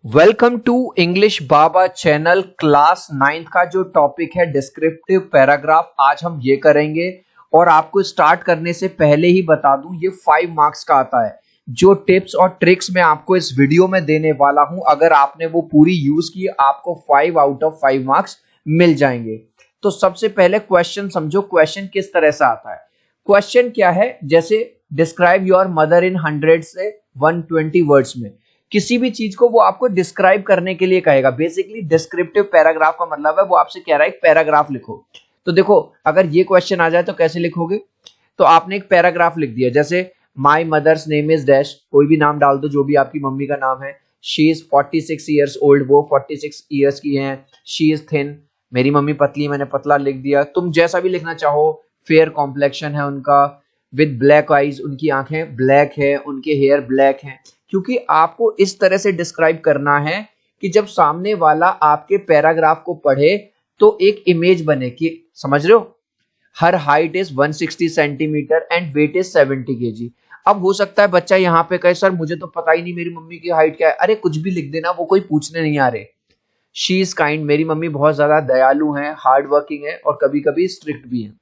Welcome to English Baba channel class 9th का जो topic है डिस्क्रिप्टिव पैराग्राफ आज हम ये करेंगे। और आपको स्टार्ट करने से पहले ही बता दूं ये 5 मार्क्स का आता है। जो टिप्स और ट्रिक्स मैं आपको इस वीडियो में देने वाला हूं अगर आपने वो पूरी यूज की आपको 5 आउट ऑफ 5 मार्क्स मिल जाएंगे। तो सबसे पहले क्वेश्चन समझो, क्वेश्चन किस तरह से आता है। क्वेश्चन क्या है, जैसे डिस्क्राइब योर मदर इन 100 से 120 वर्ड्स में किसी भी चीज को वो आपको डिस्क्राइब करने के लिए कहेगा। बेसिकली डिस्क्रिप्टिव पैराग्राफ का मतलब है वो आपसे कह रहा है एक पैराग्राफ लिखो। तो देखो अगर ये क्वेश्चन आ जाए तो कैसे लिखोगे। तो आपने एक पैराग्राफ लिख दिया, जैसे my mother's name is dash, कोई भी नाम डाल दो जो भी आपकी मम्मी का नाम है। शी इज 46 ईयर्स ओल्ड, वो 46 ईयर्स की हैं। शी इज थिन, मेरी मम्मी पतली, मैंने पतला लिख दिया। तुम जैसा भी लिखना चाहो। फेयर कॉम्प्लेक्शन है उनका, विद ब्लैक आईज, उनकी आंखें ब्लैक है, उनके हेयर ब्लैक हैं। क्योंकि आपको इस तरह से डिस्क्राइब करना है कि जब सामने वाला आपके पैराग्राफ को पढ़े तो एक इमेज बने कि समझ रहे हो। Her height is 160 centimetre and weight is 70 KG. अब हो सकता है बच्चा यहाँ पे कहे सर मुझे तो पता ही नहीं मेरी मम्मी की हाइट क्या है। अरे कुछ भी लिख देना, वो कोई पूछने नहीं आ रहे। शी इज काइंड, मेरी मम्मी बहुत ज्यादा दयालु है, हार्ड वर्किंग है और कभी कभी स्ट्रिक्ट भी है।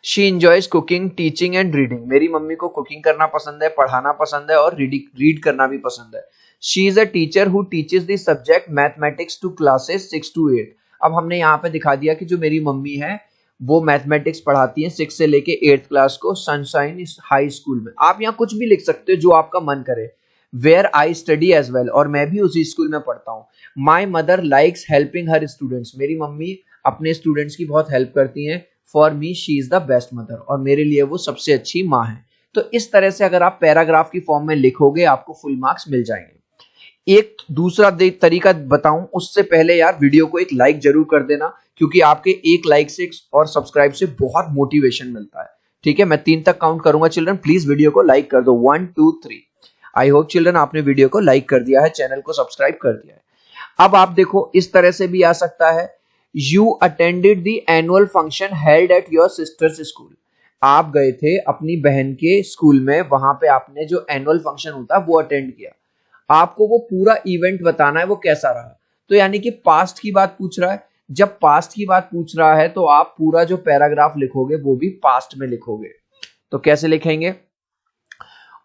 She enjoys cooking, teaching and reading, मेरी मम्मी को कुकिंग करना पसंद है, पढ़ाना पसंद है और रीड करना भी पसंद है। She is a teacher who teaches the subject mathematics to classes 6 to 8। अब हमने यहाँ पे दिखा दिया कि जो मेरी मम्मी है वो मैथमेटिक्स पढ़ाती है 6 से लेके 8th क्लास को सनशाइन हाई स्कूल में। आप यहाँ कुछ भी लिख सकते हो जो आपका मन करे। Where I study as well, और मैं भी उसी स्कूल में पढ़ता हूँ। My mother likes helping her students, मेरी मम्मी अपने स्टूडेंट्स की बहुत हेल्प करती हैं। For me she is the best mother, और मेरे लिए वो सबसे अच्छी माँ है। तो इस तरह से अगर आप पैराग्राफ की फॉर्म में लिखोगे आपको फुल मार्क्स मिल जाएंगे। एक दूसरा तरीका बताऊं उससे पहले यार वीडियो को एक लाइक जरूर कर देना, क्योंकि आपके एक लाइक से और सब्सक्राइब से बहुत मोटिवेशन मिलता है। ठीक है, मैं 3 तक काउंट करूंगा चिल्ड्रन, प्लीज वीडियो को लाइक कर दो। 1 2 3। आई होप चिल्ड्रन आपने वीडियो को लाइक कर दिया है, चैनल को सब्सक्राइब कर दिया है। अब आप देखो इस तरह से भी आ सकता है। You attended the annual function held at your sisters school, आप गए थे अपनी बहन के स्कूल में, वहां पे आपने जो एनुअल फंक्शन होता है वो अटेंड किया। आपको वो पूरा इवेंट बताना है वो कैसा रहा। तो यानी कि पास्ट की बात पूछ रहा है। जब पास्ट की बात पूछ रहा है तो आप पूरा जो पैराग्राफ लिखोगे वो भी पास्ट में लिखोगे। तो कैसे लिखेंगे।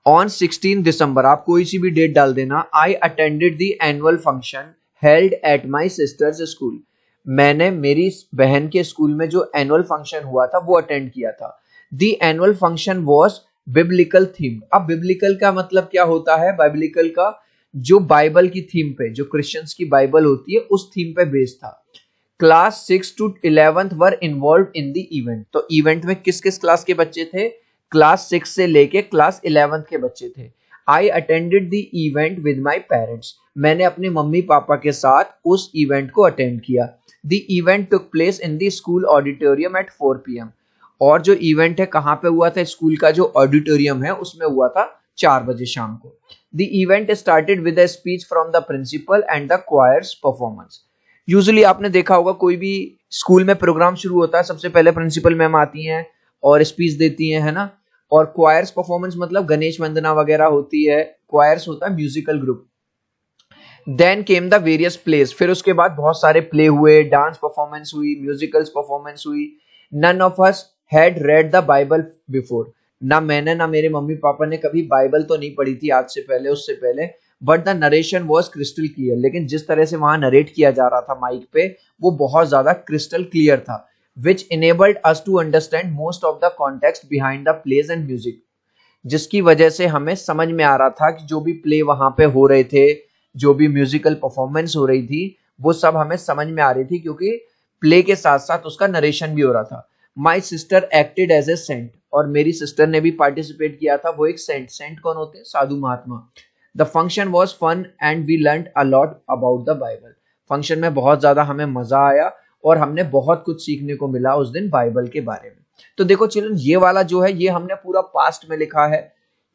ऑन 16 दिसंबर, आप कोई सी भी डेट डाल देना। I attended the annual function held at my sisters school, मैंने मेरी बहन के स्कूल में जो एनुअल फंक्शन हुआ था वो अटेंड किया था। The annual function was biblical theme. अब बिब्लिकल का मतलब क्या होता है। बिब्लिकल का जो बाइबल की थीम पे, जो क्रिश्चियंस की बाइबल होती है उस थीम पे बेस्ड था। Class 6 to 11th were involve in the event, तो इवेंट में किस किस क्लास के बच्चे थे। क्लास 6 से लेके क्लास 11th के बच्चे थे। I attended the event with my parents, मैंने अपने मम्मी पापा के साथ उस इवेंट को अटेंड किया। The event took place in the school auditorium at 4 PM, और जो इवेंट है कहाँ पे हुआ था, स्कूल का जो ऑडिटोरियम है उसमें हुआ था 4 बजे शाम को। The event started with a speech from the principal and the choir's performance. Usually आपने देखा होगा कोई भी स्कूल में प्रोग्राम शुरू होता है सबसे पहले प्रिंसिपल मैम आती हैं और स्पीच देती हैं, है ना। और क्वायर्स परफॉर्मेंस मतलब गणेश वंदना वगैरह होती है। क्वायर्स होता है musical group. Then came the various plays, फिर उसके बाद बहुत सारे प्ले हुए, डांस परफॉर्मेंस हुई, म्यूजिकल्स परफॉर्मेंस हुई। None of us had read the Bible before, ना मैंने ना मेरे मम्मी पापा ने कभी बाइबल तो नहीं पढ़ी थी आज से पहले उससे पहले। But the narration was crystal clear, लेकिन जिस तरह से वहां नरेट किया जा रहा था माइक पे वो बहुत ज्यादा क्रिस्टल क्लियर था। Which enabled us to understand most of the context behind the plays and music, जिसकी वजह से हमें समझ में आ रहा था कि जो भी प्ले वहां पे हो रहे थे, जो भी म्यूजिकल परफॉर्मेंस हो रही थी वो सब हमें समझ में आ रही थी, क्योंकि प्ले के साथ साथ उसका नरेशन भी हो रहा था। My sister acted as a saint, और मेरी सिस्टर ने भी पार्टिसिपेट किया था, वो एक सेंट। सेंट कौन होते हैं, साधु महात्मा। The function was fun and we learn a lot about the Bible, function में बहुत ज्यादा हमें मजा आया और हमने बहुत कुछ सीखने को मिला उस दिन बाइबल के बारे में। तो देखो चिल्ड्रन ये वाला जो है ये हमने पूरा पास्ट में लिखा है।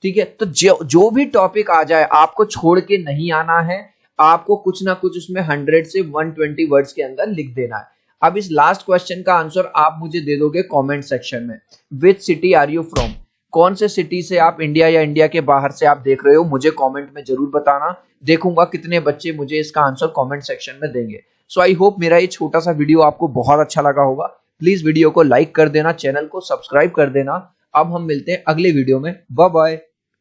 ठीक है, तो जो भी टॉपिक आ जाए आपको छोड़ के नहीं आना है, आपको कुछ ना कुछ उसमें 100 से 120 वर्ड्स के अंदर लिख देना है। अब इस लास्ट क्वेश्चन का आंसर आप मुझे दे दोगे कमेंट सेक्शन में। Which city are you from, कौन से सिटी से आप इंडिया या इंडिया के बाहर से आप देख रहे हो, मुझे कमेंट में जरूर बताना। देखूंगा कितने बच्चे मुझे इसका आंसर कमेंट सेक्शन में देंगे। सो आई होप मेरा ये छोटा सा वीडियो आपको बहुत अच्छा लगा होगा। प्लीज वीडियो को लाइक कर देना, चैनल को सब्सक्राइब कर देना। अब हम मिलते हैं अगले वीडियो में। Bye bye.